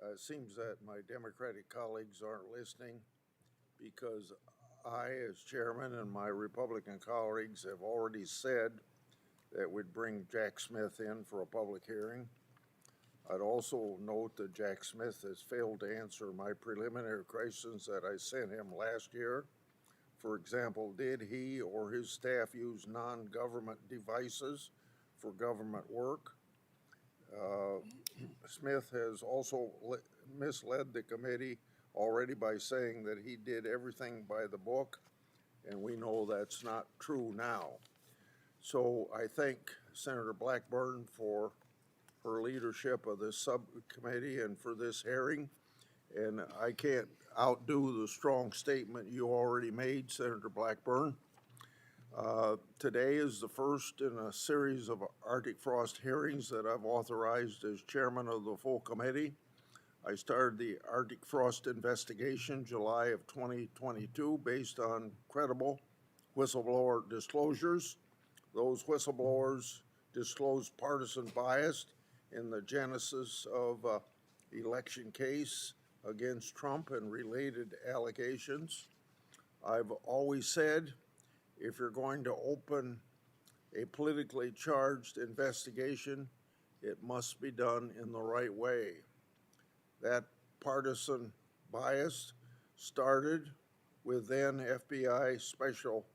It seems that my Democratic colleagues aren't listening because I, as chairman, and my Republican colleagues have already said that we'd bring Jack Smith in for a public hearing. I'd also note that Jack Smith has failed to answer my preliminary questions that I sent him last year. For example, did he or his staff use non-government devices for government work? Smith has also misled the committee already by saying that he did everything by the book, and we know that's not true now. So I thank Senator Blackburn for her leadership of this subcommittee and for this hearing. And I can't outdo the strong statement you already made, Senator Blackburn. Today is the first in a series of Arctic frost hearings that I've authorized as chairman of the full committee. I started the Arctic frost investigation July of 2022 based on credible whistleblower disclosures. Those whistleblowers disclosed partisan bias in the genesis of election case against Trump and related allegations. I've always said, if you're going to open a politically charged investigation, it must be done in the right way. That partisan bias started with then FBI Special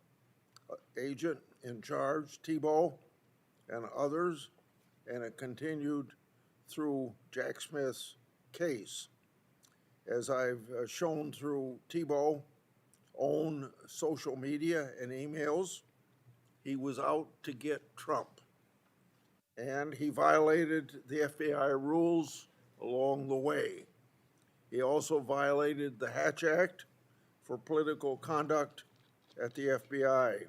Agent in charge, Thibault, and others, and it continued through Jack Smith's case. As I've shown through Thibault, own social media and emails, he was out to get Trump. And he violated the FBI rules along the way. He also violated the Hatch Act for political conduct at the FBI.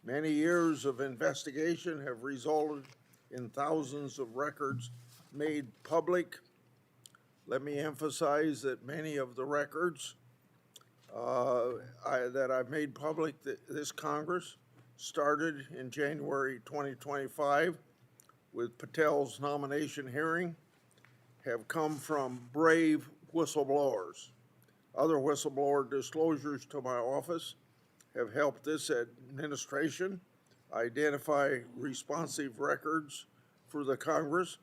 Many years of investigation have resulted in thousands of records made public. Let me emphasize that many of the records that I've made public this Congress started in January 2025 with Patel's nomination hearing, have come from brave whistleblowers. Other whistleblower disclosures to my office have helped this administration identify responsive records for the Congress,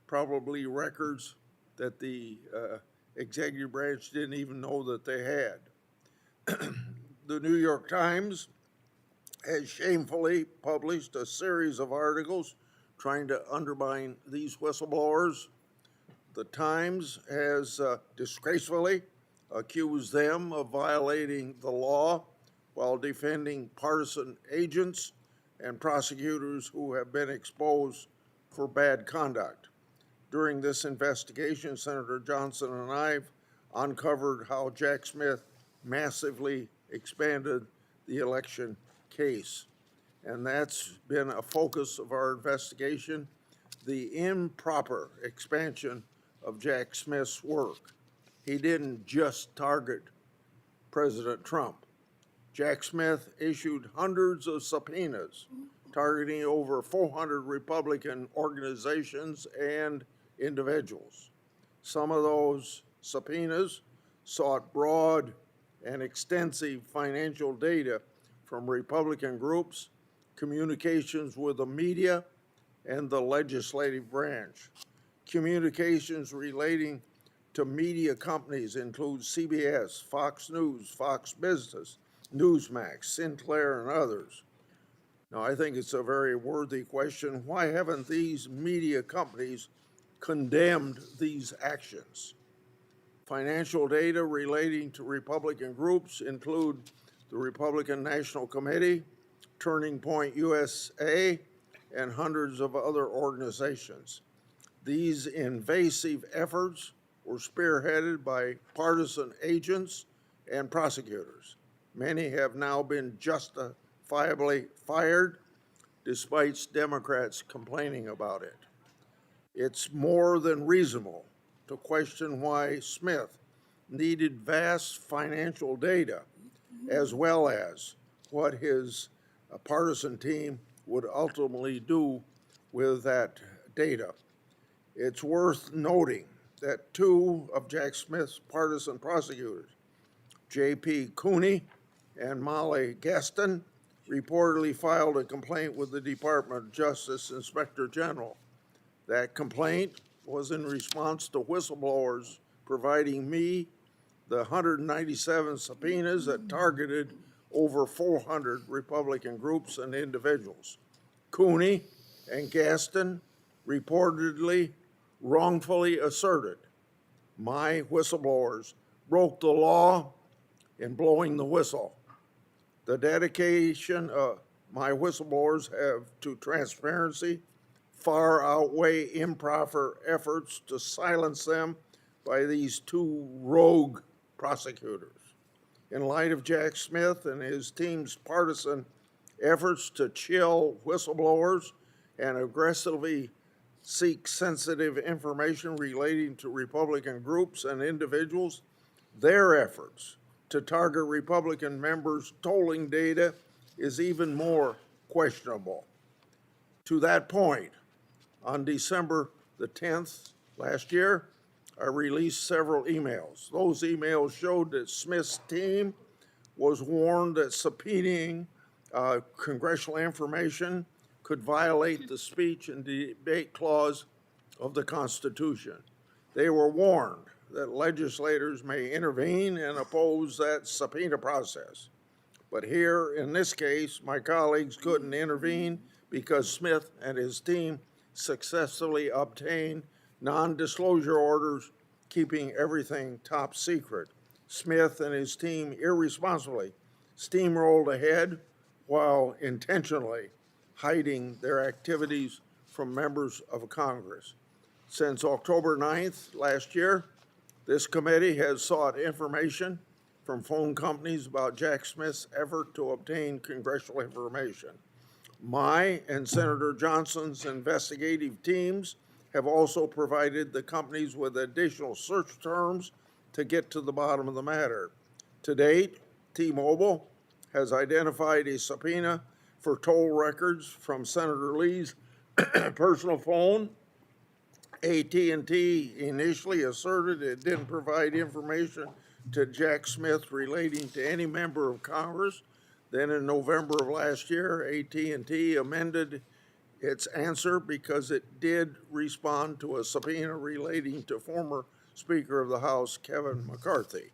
probably records that the executive branch didn't even know that they had. The New York Times has shamefully published a series of articles trying to undermine these whistleblowers. The Times has disgracefully accused them of violating the law while defending partisan agents and prosecutors who have been exposed for bad conduct. During this investigation, Senator Johnson and I have uncovered how Jack Smith massively expanded the election case. And that's been a focus of our investigation, the improper expansion of Jack Smith's work. He didn't just target President Trump. Jack Smith issued hundreds of subpoenas targeting over 400 Republican organizations and individuals. Some of those subpoenas sought broad and extensive financial data from Republican groups, communications with the media, and the legislative branch. Communications relating to media companies include CBS, Fox News, Fox Business, Newsmax, Sinclair, and others. Now, I think it's a very worthy question. Why haven't these media companies condemned these actions? Financial data relating to Republican groups include the Republican National Committee, Turning Point USA, and hundreds of other organizations. These invasive efforts were spearheaded by partisan agents and prosecutors. Many have now been justifiably fired, despite Democrats complaining about it. It's more than reasonable to question why Smith needed vast financial data, as well as what his partisan team would ultimately do with that data. It's worth noting that two of Jack Smith's partisan prosecutors, J.P. Cooney and Molly Gaston, reportedly filed a complaint with the Department of Justice Inspector General. That complaint was in response to whistleblowers providing me the 197 subpoenas that targeted over 400 Republican groups and individuals. Cooney and Gaston reportedly wrongfully asserted my whistleblowers broke the law in blowing the whistle. The dedication my whistleblowers have to transparency far outweigh improper efforts to silence them by these two rogue prosecutors. In light of Jack Smith and his team's partisan efforts to chill whistleblowers and aggressively seek sensitive information relating to Republican groups and individuals, their efforts to target Republican members' tolling data is even more questionable. To that point, on December the 10th last year, I released several emails. Those emails showed that Smith's team was warned that subpoenaing congressional information could violate the speech and debate clause of the Constitution. They were warned that legislators may intervene and oppose that subpoena process. But here, in this case, my colleagues couldn't intervene because Smith and his team successfully obtained non-disclosure orders, keeping everything top secret. Smith and his team irresponsibly steamrolled ahead while intentionally hiding their activities from members of Congress. Since October 9th last year, this committee has sought information from phone companies about Jack Smith's effort to obtain congressional information. My and Senator Johnson's investigative teams have also provided the companies with additional search terms to get to the bottom of the matter. To date, T-Mobile has identified a subpoena for toll records from Senator Lee's personal phone. AT&T initially asserted it didn't provide information to Jack Smith relating to any member of Congress. Then in November of last year, AT&T amended its answer because it did respond to a subpoena relating to former Speaker of the House, Kevin McCarthy.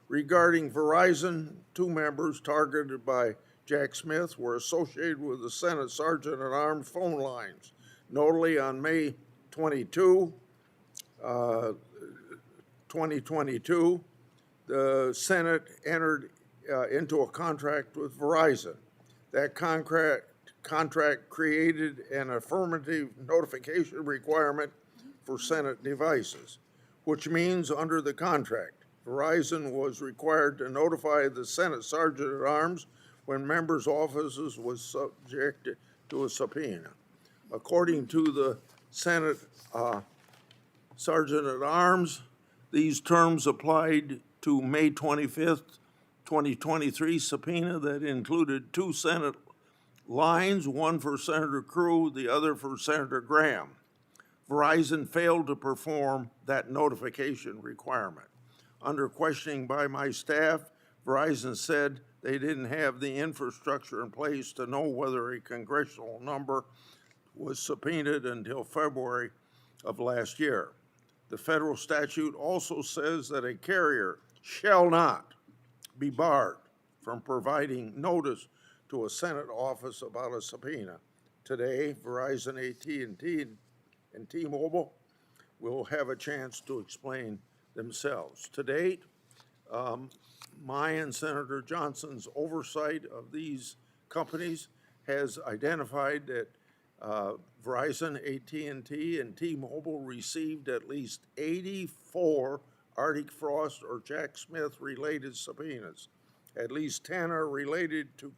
Regarding Verizon, two members targeted by Jack Smith were associated with the Senate Sergeant at Arms phone lines. Notably, on May 22, 2022, the Senate entered into a contract with Verizon. That contract created an affirmative notification requirement for Senate devices, which means under the contract, Verizon was required to notify the Senate Sergeant at Arms when members' offices was subjected to a subpoena. According to the Senate Sergeant at Arms, these terms applied to May 25th, 2023 subpoena that included two Senate lines, one for Senator Crew, the other for Senator Graham. Verizon failed to perform that notification requirement. Under questioning by my staff, Verizon said they didn't have the infrastructure in place to know whether a congressional number was subpoenaed until February of last year. The federal statute also says that a carrier shall not be barred from providing notice to a Senate office about a subpoena. Today, Verizon, AT&T, and T-Mobile will have a chance to explain themselves. To date, my and Senator Johnson's oversight of these companies has identified that Verizon, AT&T, and T-Mobile received at least 84 Arctic Frost or Jack Smith related subpoenas. At least 10 are related to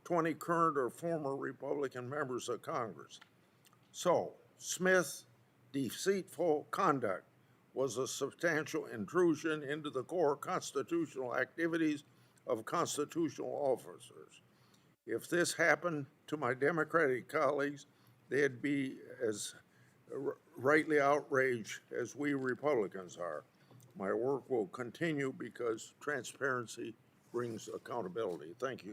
20 current or former Republican members of Congress. So, Smith's deceitful conduct was a substantial intrusion into the core constitutional activities of constitutional officers. If this happened to my Democratic colleagues, they'd be as rightly outraged as we Republicans are. My work will continue because transparency brings accountability. Thank you.